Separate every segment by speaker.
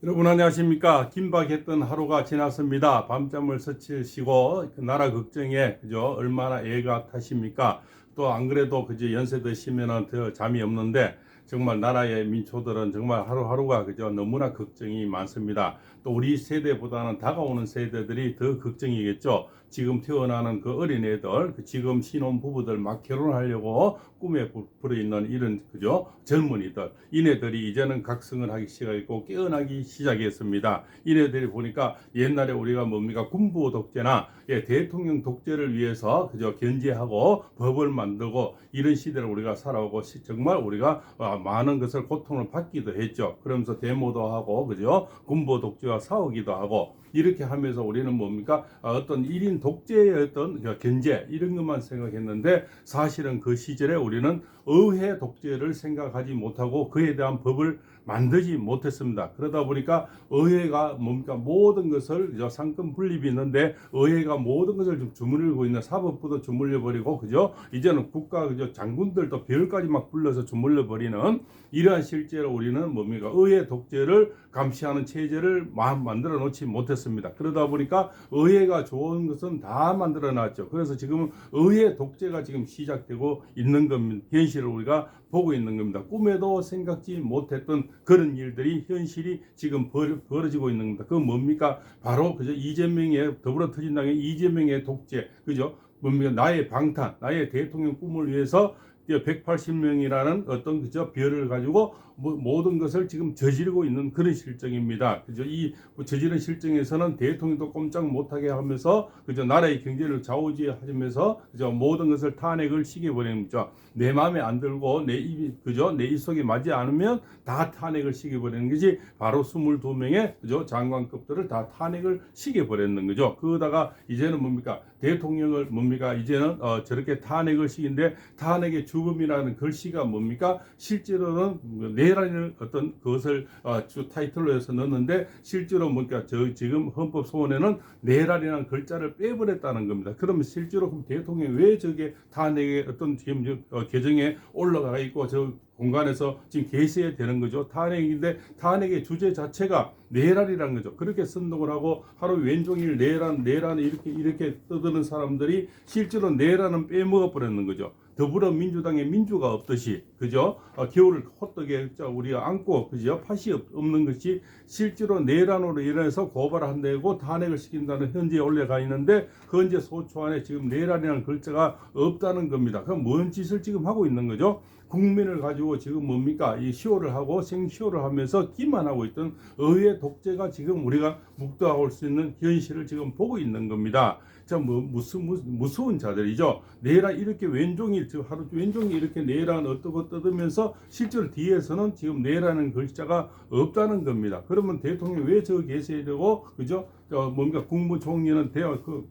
Speaker 1: 여러분 안녕하십니까? 긴박했던 하루가 지났습니다. 밤잠을 설치시고 그 나라 걱정에 그죠? 얼마나 애가 타십니까? 또 안 그래도 그저 연세 드시면은 더 잠이 없는데 정말 나라의 민초들은 정말 하루하루가 그저 너무나 걱정이 많습니다. 또 우리 세대보다는 다가오는 세대들이 더 걱정이겠죠. 지금 태어나는 그 어린애들, 그 지금 신혼 부부들 막 결혼하려고 꿈에 불어 있는 이런 그죠? 젊은이들, 이네들이 이제는 각성을 하기 시작했고 깨어나기 시작했습니다. 이네들이 보니까 옛날에 우리가 뭡니까 군부 독재나 대통령 독재를 위해서 그저 견제하고 법을 만들고 이런 시대를 우리가 살아오고 정말 우리가 많은 것을 고통을 받기도 했죠. 그러면서 데모도 하고 그죠? 군부 독재와 싸우기도 하고 이렇게 하면서 우리는 뭡니까 어떤 1인 독재의 어떤 견제 이런 것만 생각했는데 사실은 그 시절에 우리는 의회 독재를 생각하지 못하고 그에 대한 법을 만들지 못했습니다. 그러다 보니까 의회가 뭡니까 모든 것을 상권 분립이 있는데 의회가 모든 것을 좀 주물르고 있는 사법부도 주물려 버리고 그죠? 이제는 국가 그죠 장군들도 별까지 막 불러서 주물려 버리는 이러한 실제로 우리는 뭡니까 의회 독재를 감시하는 체제를 만들어 놓지 못했습니다. 그러다 보니까 의회가 좋은 것은 다 만들어 놨죠. 그래서 지금 의회 독재가 지금 시작되고 있는 겁니다. 현실을 우리가 보고 있는 겁니다. 꿈에도 생각지 못했던 그런 일들이 현실이 지금 벌어지고 있는 겁니다. 그건 뭡니까? 바로 그저 이재명의 더불어터진당의 이재명의 독재, 그죠? 뭡니까? 나의 방탄, 나의 대통령 꿈을 위해서 180명이라는 어떤 그저 별을 가지고 모든 것을 지금 저지르고 있는 그런 실정입니다. 그죠? 이 저지른 실정에서는 대통령도 꼼짝 못하게 하면서 그죠? 나라의 경제를 좌우지하면서 그죠? 모든 것을 탄핵을 시켜버리는 거죠. 내 마음에 안 들고 내 입이 그죠? 내 입속에 맞지 않으면 다 탄핵을 시켜버리는 것이 바로 22명의 그죠? 장관급들을 다 탄핵을 시켜버리는 거죠. 그러다가 이제는 뭡니까? 대통령을 뭡니까? 이제는 저렇게 탄핵을 시킨데 탄핵의 죽음이라는 글씨가 뭡니까? 실제로는 내란을 어떤 그것을 주 타이틀로 해서 넣었는데 실제로 뭡니까? 지금 헌법 소원에는 내란이라는 글자를 빼버렸다는 겁니다. 그러면 실제로 그럼 대통령이 왜 저게 탄핵의 어떤 지금 개정에 올라가 있고 저 공간에서 지금 게시해야 되는 거죠. 탄핵인데 탄핵의 주제 자체가 내란이라는 거죠. 그렇게 선동을 하고 하루 왼종일 내란 이렇게 떠드는 사람들이 실제로 내란은 빼먹어 버렸는 거죠. 더불어민주당에 민주가 없듯이 그죠? 겨울을 호떡에 우리가 안고 그죠? 팥이 없는 것이 실제로 내란으로 인해서 고발한다고 탄핵을 시킨다는 현지에 올라가 있는데 현재 소초안에 지금 내란이라는 글자가 없다는 겁니다. 그럼 뭔 짓을 지금 하고 있는 거죠? 국민을 가지고 지금 뭡니까 이 시호를 하고 생시호를 하면서 기만하고 있던 의회 독재가 지금 우리가 묵도할 수 있는 현실을 지금 보고 있는 겁니다. 자, 무서운 자들이죠. 내란 이렇게 왼종일 하루 왼종일 이렇게 내란 어떻고 뜯으면서 실제로 뒤에서는 지금 내라는 글자가 없다는 겁니다. 그러면 대통령 왜 저 계셔야 되고 그죠? 뭔가 국무총리는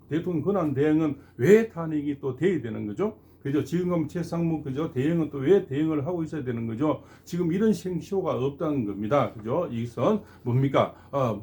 Speaker 1: 대통령 권한 대행은 왜 탄핵이 또 돼야 되는 거죠? 그죠? 지금 최상무 그죠? 대응은 또 왜 대응을 하고 있어야 되는 거죠? 지금 이런 생쇼가 없다는 겁니다. 그죠? 이것은 뭡니까?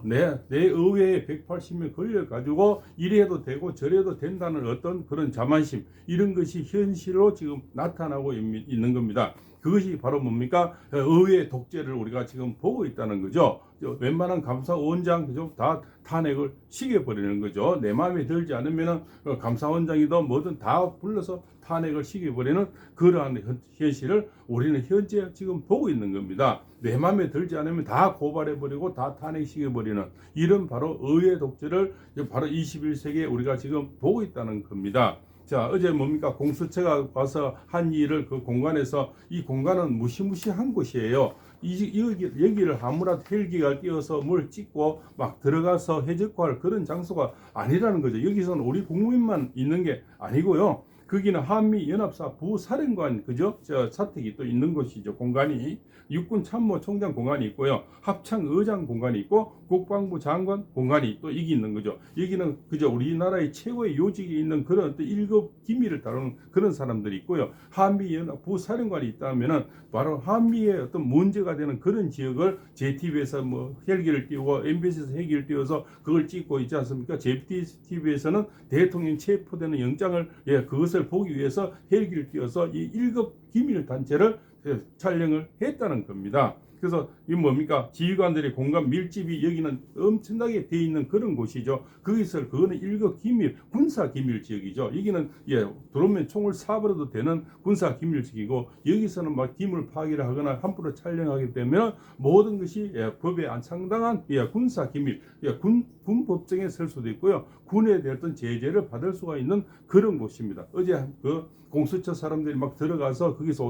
Speaker 1: 내 의회에 180명 걸려 가지고 이래도 되고 저래도 된다는 어떤 그런 자만심 이런 것이 현실로 지금 나타나고 있는 겁니다. 그것이 바로 뭡니까? 의회 독재를 우리가 지금 보고 있다는 거죠. 웬만한 감사원장 그죠? 다 탄핵을 시켜버리는 거죠. 내 마음에 들지 않으면은 감사원장이든 뭐든 다 불러서 탄핵을 시켜버리는 그러한 현실을 우리는 현재 지금 보고 있는 겁니다. 내 마음에 들지 않으면 다 고발해버리고 다 탄핵시켜버리는 이런 바로 의회 독재를 바로 21세기에 우리가 지금 보고 있다는 겁니다. 자, 어제 뭡니까? 공수처가 와서 한 일을 그 공간에서 이 공간은 무시무시한 곳이에요. 여기를 아무나 헬기가 끼어서 뭘 찍고 막 들어가서 해적화할 그런 장소가 아니라는 거죠. 여기서는 우리 국민만 있는 게 아니고요. 거기는 한미연합사 부사령관 그죠? 사택이 또 있는 곳이죠. 공간이 육군 참모총장 공간이 있고요. 합창의장 공간이 있고 국방부 장관 공간이 또 이게 있는 거죠. 여기는 그저 우리나라의 최고의 요직에 있는 그런 어떤 1급 기밀을 다루는 그런 사람들이 있고요. 한미연합 부사령관이 있다면은 바로 한미의 어떤 문제가 되는 그런 지역을 JTBC에서 뭐 헬기를 띄우고 MBC에서 헬기를 띄워서 그걸 찍고 있지 않습니까? JTBC에서는 대통령 체포되는 영장을 그것을 보기 위해서 헬기를 띄워서 이 1급 기밀 단체를 촬영을 했다는 겁니다. 그래서 이 뭡니까? 지휘관들의 공간 밀집이 여기는 엄청나게 돼 있는 그런 곳이죠. 거기서 그거는 일거 기밀, 군사 기밀 지역이죠. 여기는 들어오면 총을 쏴버려도 되는 군사 기밀 지역이고, 여기서는 막 기물 파기를 하거나 함부로 촬영하게 되면 모든 것이 법에 안 상당한 군사 기밀, 군 법정에 설 수도 있고요. 군에 대한 어떤 제재를 받을 수가 있는 그런 곳입니다. 어제 그 공수처 사람들이 막 들어가서 거기서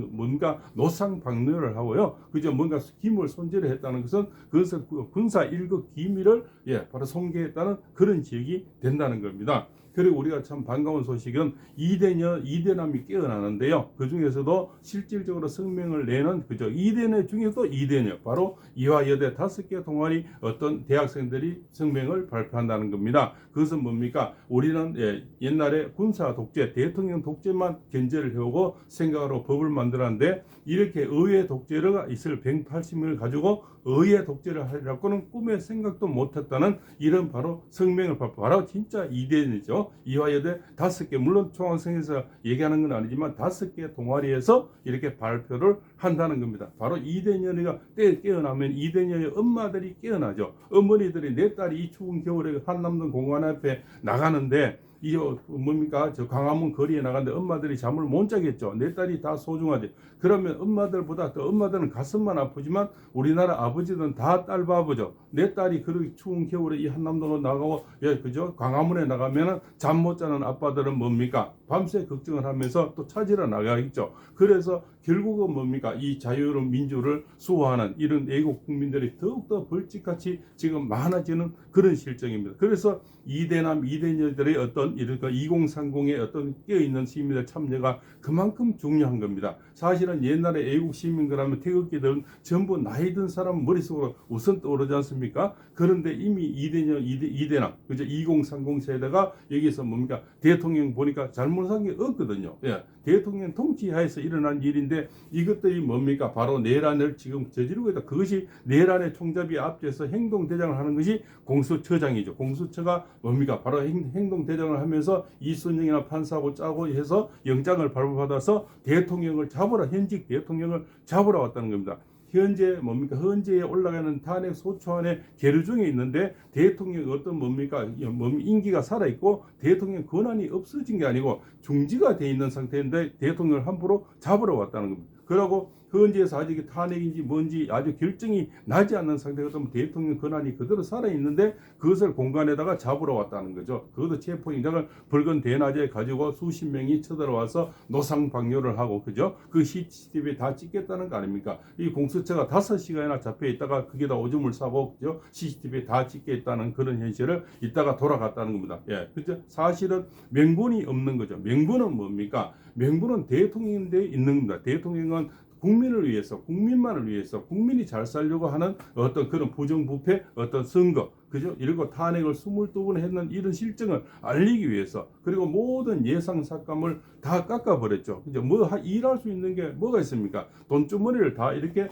Speaker 1: 뭔가 노상 방뇨를 하고요. 그저 뭔가 기물 손질을 했다는 것은 그것은 군사 1급 기밀을 바로 손괴했다는 그런 지역이 된다는 겁니다. 그리고 우리가 참 반가운 소식은 이대남이 깨어나는데요. 그 중에서도 실질적으로 성명을 내는 그저 이대녀 중에도 이대녀, 바로 이화여대 5개 동아리 어떤 대학생들이 성명을 발표한다는 겁니다. 그것은 뭡니까? 우리는 옛날에 군사 독재, 대통령 독재만 견제를 해오고 생각으로 법을 만들었는데, 이렇게 의회 독재가 있을 180명을 가지고 의회 독재를 하려고는 꿈에 생각도 못했다는 이런 바로 성명을 바로 진짜 이대녀죠. 이화여대 5개, 물론 총학생에서 얘기하는 건 아니지만 5개 동아리에서 이렇게 발표를 한다는 겁니다. 바로 이대녀가 깨어나면 이대녀의 엄마들이 깨어나죠. 어머니들이 내 딸이 이 추운 겨울에 한남동 공원 앞에 나가는데 이 뭡니까? 저 광화문 거리에 나갔는데 엄마들이 잠을 못 자겠죠. 내 딸이 다 소중하지. 그러면 엄마들보다 더 엄마들은 가슴만 아프지만 우리나라 아버지들은 다 딸 바보죠. 내 딸이 그렇게 추운 겨울에 이 한남동으로 나가고 그죠? 광화문에 나가면은 잠 못 자는 아빠들은 뭡니까? 밤새 걱정을 하면서 또 찾으러 나가겠죠. 그래서 결국은 뭡니까? 이 자유로운 민주를 수호하는 이런 애국 국민들이 더욱더 벌집같이 지금 많아지는 그런 실정입니다. 그래서 이대남, 이대녀들의 어떤 이런 2030의 어떤 깨어있는 시민들 참여가 그만큼 중요한 겁니다. 사실은 옛날에 애국 시민들 하면 태극기들은 전부 나이 든 사람 머릿속으로 우선 떠오르지 않습니까? 그런데 이미 이대녀, 이대남, 그죠? 2030 세대가 여기서 뭡니까? 대통령 보니까 잘못한 게 없거든요. 대통령 통치하에서 일어난 일인데 이것들이 뭡니까? 바로 내란을 지금 저지르고 있다. 그것이 내란의 총잡이 앞에서 행동대장을 하는 것이 공수처장이죠. 공수처가 뭡니까? 바로 행동대장을 하면서 이순영이나 판사하고 짜고 해서 영장을 발부받아서 대통령을 잡으러, 현직 대통령을 잡으러 왔다는 겁니다. 현재 뭡니까? 헌재에 올라가는 탄핵 소추안에 계류 중에 있는데 대통령 어떤 뭡니까? 임기가 살아있고 대통령 권한이 없어진 게 아니고 중지가 돼 있는 상태인데 대통령을 함부로 잡으러 왔다는 겁니다. 그러고 헌재에서 아직 탄핵인지 뭔지 아주 결정이 나지 않는 상태거든. 대통령 권한이 그대로 살아있는데 그것을 공간에다가 잡으러 왔다는 거죠. 그것도 체포영장을 붉은 대낮에 가지고 수십 명이 쳐들어와서 노상방뇨를 하고, 그죠? 그 CCTV에 다 찍겠다는 거 아닙니까? 이 공수처가 5시간이나 잡혀 있다가 그게 다 오줌을 싸고, 그죠? CCTV에 다 찍겠다는 그런 현실을 있다가 돌아갔다는 겁니다. 그죠? 사실은 명분이 없는 거죠. 명분은 뭡니까? 명분은 대통령인데 있는 겁니다. 대통령은 국민을 위해서, 국민만을 위해서, 국민이 잘 살려고 하는 어떤 그런 부정부패, 어떤 선거, 그죠? 이러고 탄핵을 22번 했는 이런 실정을 알리기 위해서, 그리고 모든 예상 삭감을 다 깎아버렸죠. 이제 일할 수 있는 게 뭐가 있습니까? 돈주머니를 다 이렇게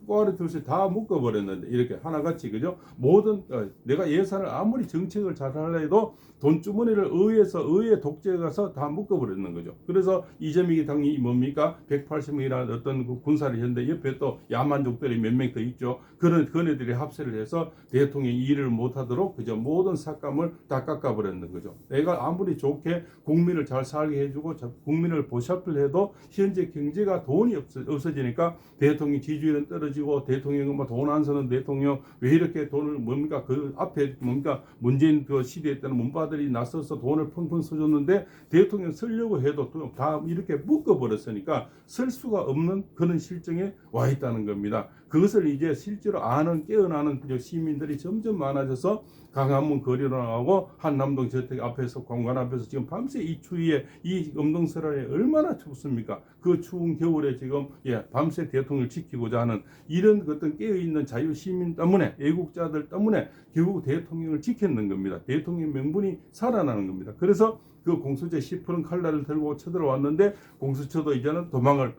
Speaker 1: 꼬아리 둘씩 다 묶어버렸는데, 이렇게 하나같이, 그죠? 모든, 내가 예산을 아무리 정책을 잘 하려 해도 돈주머니를 의회 독재에 가서 다 묶어버렸는 거죠. 그래서 이재명이 당이 뭡니까? 180명이라는 어떤 군사를 했는데 옆에 또 야만족들이 몇 명 더 있죠. 그런 그네들이 합세를 해서 대통령이 일을 못하도록 그저 모든 삭감을 다 깎아버렸는 거죠. 내가 아무리 좋게 국민을 잘 살게 해주고 국민을 보살필 해도 현재 경제가 돈이 없어지니까 대통령 지지율은 떨어지고, 대통령은 뭐 돈 안 쓰는 대통령, 왜 이렇게 돈을 뭡니까? 그 앞에 뭡니까? 문재인 그 시대 때는 문바들이 나서서 돈을 펑펑 써줬는데 대통령 쓰려고 해도 또 다 이렇게 묶어버렸으니까 쓸 수가 없는 그런 실정에 와 있다는 겁니다. 그것을 이제 실제로 아는, 깨어나는 시민들이 점점 많아져서 광화문 거리로 나가고 한남동 저택 앞에서, 공간 앞에서 지금 밤새 이 추위에, 이 엄동설화에 얼마나 춥습니까? 그 추운 겨울에 지금 밤새 대통령을 지키고자 하는 이런 어떤 깨어있는 자유 시민 때문에, 애국자들 때문에 결국 대통령을 지켰는 겁니다. 대통령 명분이 살아나는 겁니다. 그래서 그 공수처 10% 칼날을 들고 쳐들어왔는데 공수처도 이제는 도망을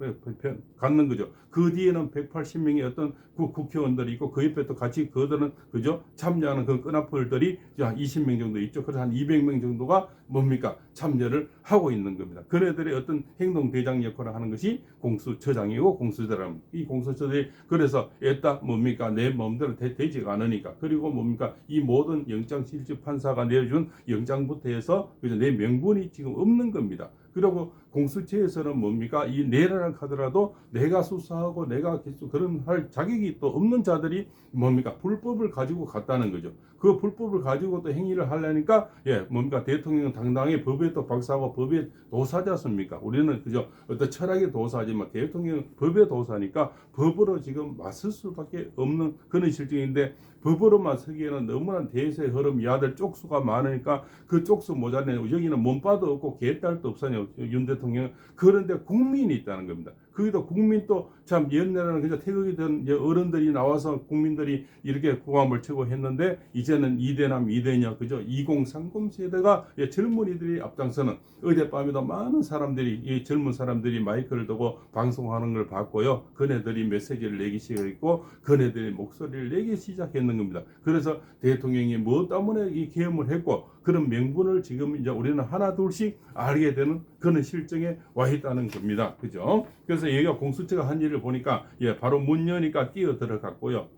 Speaker 1: 갖는 거죠. 그 뒤에는 180명의 어떤 어떤 국회의원들이 있고 그 옆에 또 같이 그들은 그죠 참여하는 그 끈앞풀들이 한 20명 정도 있죠. 그래서 한 200명 정도가 뭡니까 참여를 하고 있는 겁니다. 그네들의 어떤 행동 대장 역할을 하는 것이 공수처장이고 공수처장 이 공수처들이 그래서 애따 뭡니까 내 마음대로 되지가 않으니까 그리고 뭡니까 이 모든 영장실질 판사가 내려준 영장부터 해서 그죠 내 명분이 지금 없는 겁니다. 그리고 공수처에서는 뭡니까 이 내라는 하더라도 내가 수사하고 내가 그런 할 자격이 또 없는 자들이 뭡니까 불법을 가지고 갔다는 거죠. 그 불법을 가지고 또 행위를 하려니까 뭡니까 대통령은 당당히 법에 또 박사하고 법의 도사지 않습니까? 우리는 그저 어떤 철학의 도사지만 대통령은 법의 도사니까 법으로 지금 맞설 수밖에 없는 그런 실정인데 법으로만 서기에는 너무나 대세의 흐름 이하들 쪽수가 많으니까 그 쪽수 모자라네. 여기는 몸빠도 없고 개딸도 없어요. 윤 대통령. 그런데 국민이 있다는 겁니다. 거기도 국민도 참 옛날에는 그냥 태극이든 어른들이 나와서 국민들이 이렇게 구함을 치고 했는데 이제는 이대남 이대녀 그죠 2030 세대가 젊은이들이 앞장서는 어젯밤에도 많은 사람들이 이 젊은 사람들이 마이크를 두고 방송하는 걸 봤고요. 그네들이 메시지를 내기 시작했고 그네들이 목소리를 내기 시작했는 겁니다. 그래서 대통령이 무엇 때문에 이 계엄을 했고 그런 명분을 지금 이제 우리는 하나 둘씩 알게 되는 그런 실정에 와 있다는 겁니다. 그죠? 그래서 여기가 공수처가 한 일을 보니까 바로 문 여니까 뛰어 들어갔고요.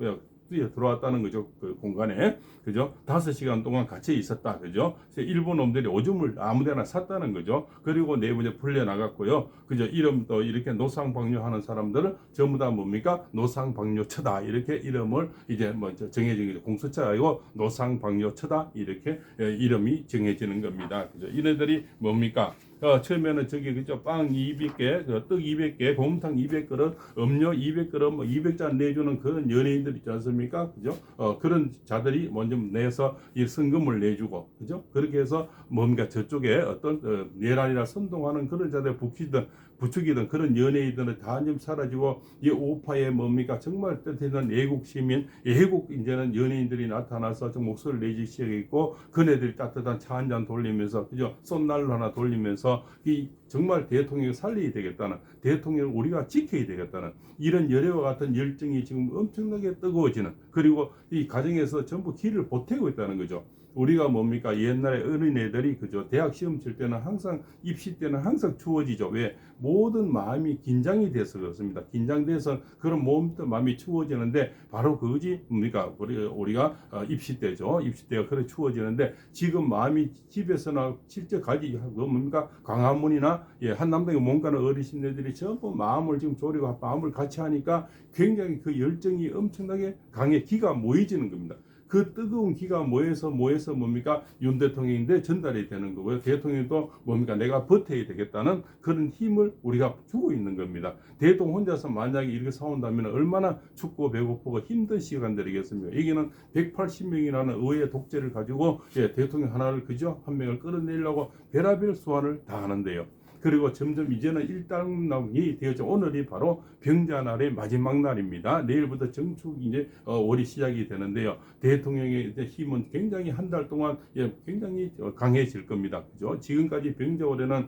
Speaker 1: 뛰어 들어왔다는 거죠. 그 공간에. 그죠? 5시간 동안 같이 있었다. 그죠? 일본 놈들이 오줌을 아무데나 샀다는 거죠. 그리고 내부에 풀려 나갔고요. 그죠? 이름도 이렇게 노상방뇨하는 사람들은 전부 다 뭡니까? 노상방뇨처다. 이렇게 이름을 이제 뭐 정해진 거죠. 공수처가 아니고 노상방뇨처다. 이렇게 이름이 정해지는 겁니다. 그죠? 이네들이 뭡니까? 처음에는 저기 그죠 빵 200개, 떡 200개, 곰탕 200그릇, 음료 200그릇, 뭐 200잔 내주는 그런 연예인들 있지 않습니까? 그죠? 그런 자들이 먼저 내서 이 성금을 내주고, 그죠? 그렇게 해서 뭔가 저쪽에 어떤 내란이나 선동하는 그런 자들 부추기던 그런 연예인들은 다 좀 사라지고 이 오파에 뭡니까 정말 뜻있는 애국 시민, 애국 이제는 연예인들이 나타나서 좀 목소리를 내기 시작했고 그네들이 따뜻한 차 한 잔 돌리면서 그죠 쏜난로 하나 돌리면서 이 정말 대통령을 살려야 되겠다는 대통령을 우리가 지켜야 되겠다는 이런 열애와 같은 열정이 지금 엄청나게 뜨거워지는 그리고 이 가정에서 전부 길을 보태고 있다는 거죠. 우리가 뭡니까 옛날에 어린애들이 그죠 대학 시험 칠 때는 항상 입시 때는 항상 추워지죠. 왜 모든 마음이 긴장이 돼서 그렇습니다. 긴장돼서 그런 몸도 마음이 추워지는데 바로 그것이 뭡니까 우리가 입시 때죠. 입시 때가 그래 추워지는데 지금 마음이 집에서나 실제 가지 뭡니까 광화문이나 한남동에 몸가는 어르신들이 전부 마음을 지금 조리고 마음을 같이 하니까 굉장히 그 열정이 엄청나게 강해 기가 모여지는 겁니다. 그 뜨거운 기가 모여서 뭡니까 윤 대통령인데 전달이 되는 거고요. 대통령도 뭡니까 내가 버텨야 되겠다는 그런 힘을 우리가 주고 있는 겁니다. 대통령 혼자서 만약에 이렇게 싸운다면 얼마나 춥고 배고프고 힘든 시간들이겠습니까? 여기는 180명이라는 의회 독재를 가지고 대통령 하나를 그죠 한 명을 끌어내려고 별의별 수완을 다 하는데요. 그리고 점점 이제는 일당락이 되어져 오늘이 바로 병자날의 마지막 날입니다. 내일부터 정축이 이제 월이 시작이 되는데요. 대통령의 힘은 굉장히 한 달 동안 굉장히 강해질 겁니다. 그죠? 지금까지 병자월에는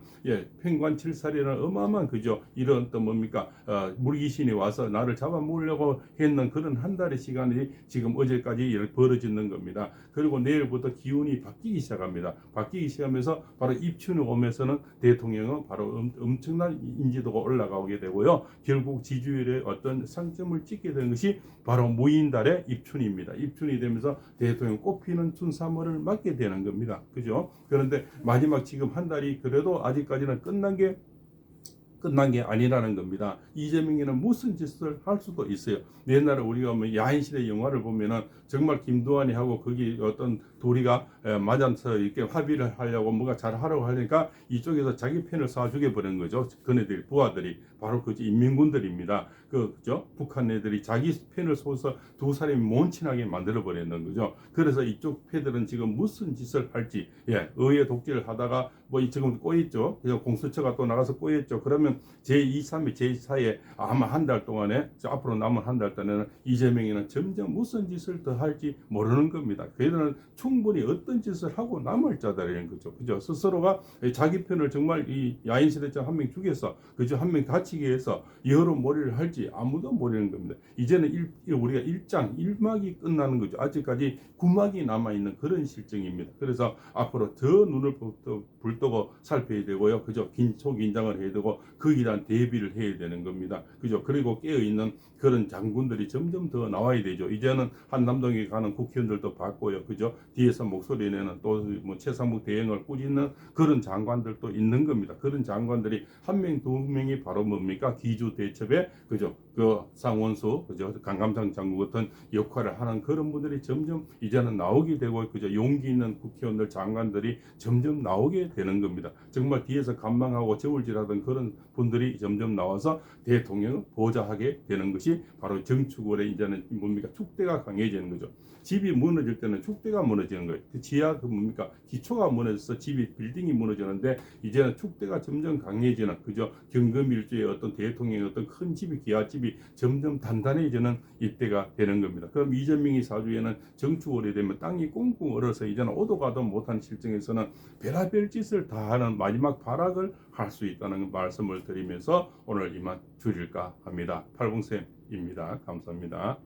Speaker 1: 평관칠살이라는 어마어마한 그죠? 이런 또 뭡니까 물귀신이 와서 나를 잡아먹으려고 했는 그런 한 달의 시간이 지금 어제까지 벌어지는 겁니다. 그리고 내일부터 기운이 바뀌기 시작합니다. 바뀌기 시작하면서 바로 입춘이 오면서는 대통령은 바로 엄청난 인지도가 올라가게 되고요. 결국 지지율의 어떤 상점을 찍게 되는 것이 바로 무인달의 입춘입니다. 입춘이 되면서 대통령 꽃피는 춘3월을 맞게 되는 겁니다. 그죠? 그런데 마지막 지금 한 달이 그래도 아직까지는 끝난 게 아니라는 겁니다. 이재명이는 무슨 짓을 할 수도 있어요. 옛날에 우리가 뭐 야인시대 영화를 보면은 정말 김두한이 하고 거기 어떤 도리가 맞아서 이렇게 합의를 하려고 뭔가 잘 하려고 하니까 이쪽에서 자기 편을 쏴주게 버린 거죠. 그네들 부하들이 바로 그 인민군들입니다. 그죠? 북한 애들이 자기 편을 쏘서 두 사람이 몬친하게 만들어 버렸는 거죠. 그래서 이쪽 패들은 지금 무슨 짓을 할지 의회 독재를 하다가 뭐 지금 꼬였죠. 그래서 공수처가 또 나가서 꼬였죠. 그러면 제2, 3위, 제4에 아마 한 달 동안에 앞으로 남은 한 달 동안에는 이재명이는 점점 무슨 짓을 더 할지 모르는 겁니다. 그들은 충분히 어떤 짓을 하고 남을 자들이라는 거죠. 그죠? 스스로가 자기 편을 정말 이 야인시대처럼 한 명 죽여서 그죠? 한 명 다치게 해서 여러 몰이를 할지 아무도 모르는 겁니다. 이제는 우리가 1장 1막이 끝나는 거죠. 아직까지 9막이 남아있는 그런 실정입니다. 그래서 앞으로 더 눈을 불떠고 살펴야 되고요. 그죠? 초긴장을 해야 되고 거기에 대한 대비를 해야 되는 겁니다. 그죠? 그리고 깨어있는 그런 장군들이 점점 더 나와야 되죠. 이제는 한남동에 가는 국회의원들도 봤고요. 그죠? 뒤에서 목소리 내는 또 뭐 최상목 대행을 꾸짖는 그런 장관들도 있는 겁니다. 그런 장관들이 한 명, 두 명이 바로 뭡니까? 기주대첩에 그죠? 그 상원수, 그죠? 강감장 장군 같은 역할을 하는 그런 분들이 점점 이제는 나오게 되고 그죠? 용기 있는 국회의원들, 장관들이 점점 나오게 되는 겁니다. 정말 뒤에서 간망하고 저울질하던 그런 분들이 점점 나와서 대통령을 보좌하게 되는 것이 바로 정축월의 이제는 뭡니까? 축대가 강해지는 거죠. 집이 무너질 때는 축대가 무너지는 거예요. 그 지하 그 뭡니까? 기초가 무너져서 집이 빌딩이 무너지는데 이제는 축대가 점점 강해지는 그죠? 경금일주의 어떤 대통령의 어떤 큰 집이 기와집이 점점 단단해지는 이때가 되는 겁니다. 그럼 이재명이 사주에는 정축월이 되면 땅이 꽁꽁 얼어서 이제는 오도 가도 못한 실정에서는 별의별 짓을 다 하는 마지막 발악을 할 수 있다는 말씀을 드리면서 오늘 이만 줄일까 합니다. 팔봉쌤입니다. 감사합니다.